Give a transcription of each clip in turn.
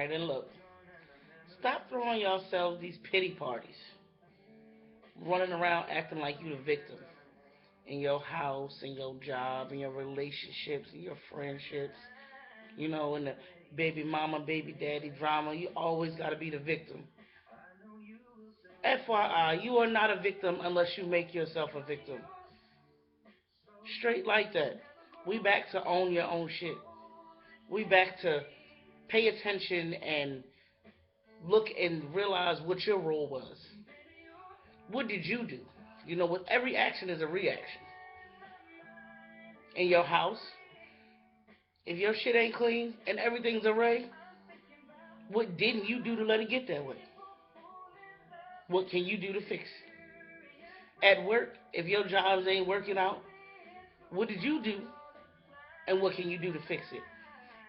right, and look, stop throwing yourselves these pity parties, running around acting like you the victim in your house, in your job, in your relationships, in your friendships, in the baby mama, baby daddy drama. You always got to be the victim. FYI, you are not a victim unless you make yourself a victim. Straight like that. We back to own your own shit. We back to pay attention and look and realize what your role was. What did you do? With every action is a reaction. In your house, if your shit ain't clean and everything's array, what didn't you do to let it get that way? What can you do to fix it? At work, if your jobs ain't working out, what did you do and what can you do to fix it?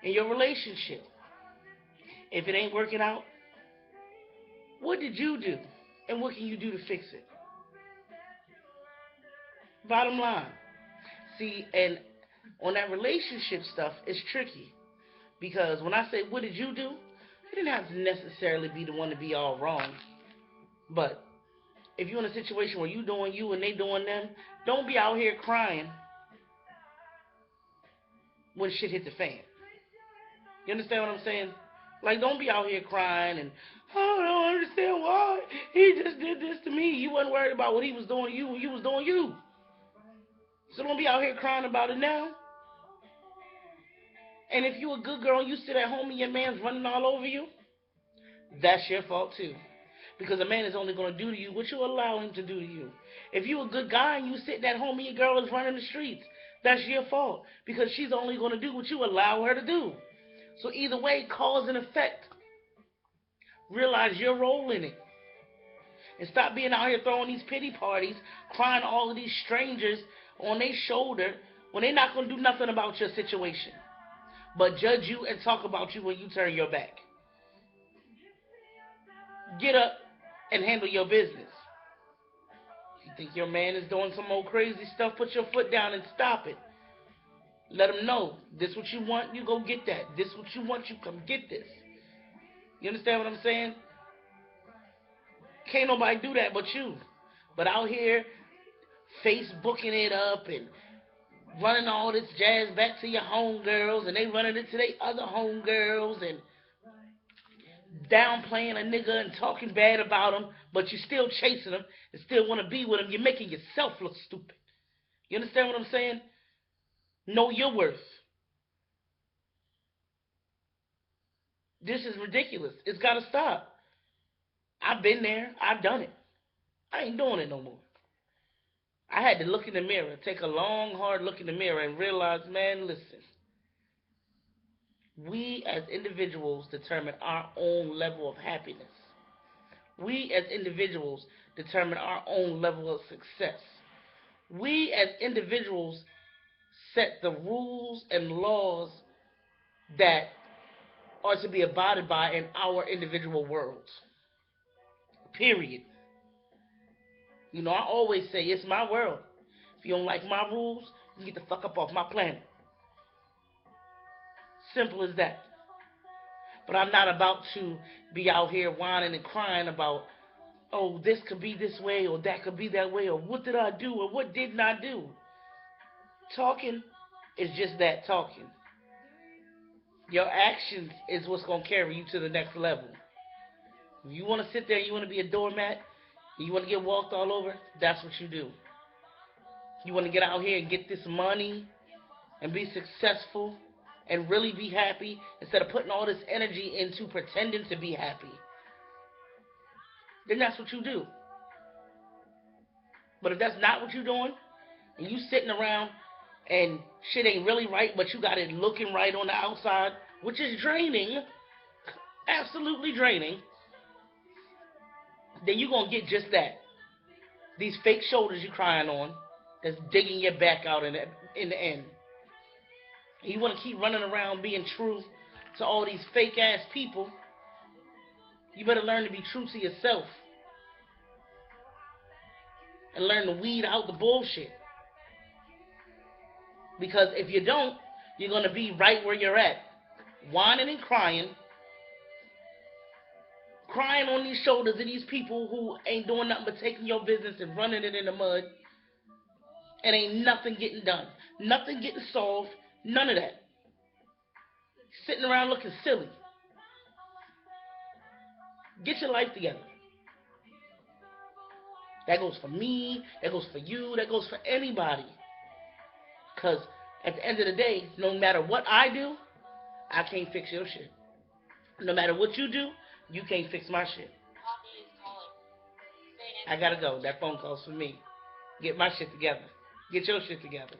In your relationship, if it ain't working out, what did you do and what can you do to fix it? Bottom line. See, and on that relationship stuff, it's tricky because when I say, what did you do? You didn't have to necessarily be the one to be all wrong. But if you're in a situation where you doing you and they doing them, don't be out here crying when shit hit the fan. You understand what I'm saying? Like, don't be out here crying and, oh, I don't understand why he just did this to me. You wasn't worried about what he was doing to you when you was doing you. So don't be out here crying about it now. And if you a good girl and you sit at home and your man's running all over you, that's your fault too. Because a man is only going to do to you what you allow him to do to you. If you a good guy and you sitting at home and your girl is running the streets, that's your fault. Because she's only going to do what you allow her to do. So either way, cause and effect. Realize your role in it. And stop being out here throwing these pity parties, crying all of these strangers on their shoulder when they're not going to do nothing about your situation. But judge you and talk about you when you turn your back. Get up and handle your business. If you think your man is doing some old crazy stuff, put your foot down and stop it. Let him know this what you want, you go get that. This what you want, you come get this. You understand what I'm saying? Can't nobody do that but you. But out here Facebooking it up and running all this jazz back to your homegirls, and they running it to their other homegirls, and downplaying a nigga and talking bad about him, but you still chasing him and still want to be with him. You're making yourself look stupid. You understand what I'm saying? Know your worth. This is ridiculous. It's got to stop. I've been there. I've done it. I ain't doing it no more. I had to look in the mirror, take a long, hard look in the mirror, and realize, man, listen. We as individuals determine our own level of happiness. We as individuals determine our own level of success. We as individuals set the rules and laws that are to be abided by in our individual worlds. Period. I always say it's my world. If you don't like my rules, you get the fuck up off my planet. Simple as that. But I'm not about to be out here whining and crying about, oh, this could be this way or that could be that way or what did I do or what didn't I do. Talking is just that, talking. Your actions is what's going to carry you to the next level. If you want to sit there and you want to be a doormat, and you want to get walked all over, that's what you do. You want to get out here and get this money and be successful and really be happy instead of putting all this energy into pretending to be happy. Then that's what you do. But if that's not what you're doing, and you sitting around and shit ain't really right, but you got it looking right on the outside, which is draining, absolutely draining, then you're going to get just that. These fake shoulders you crying on that's digging your back out in the end. And you want to keep running around being true to all these fake ass people, you better learn to be true to yourself and learn to weed out the bullshit. Because if you don't, you're going to be right where you're at, whining and crying crying on these shoulders of these people who ain't doing nothing but taking your business and running it in the mud, and ain't nothing getting done, nothing getting solved, none of that. Sitting around looking silly. Get your life together. That goes for me, that goes for you, that goes for anybody. Because at the end of the day, no matter what I do, I can't fix your shit. No matter what you do, you can't fix my shit. I gotta go. That phone call's for me. Get my shit together. Get your shit together.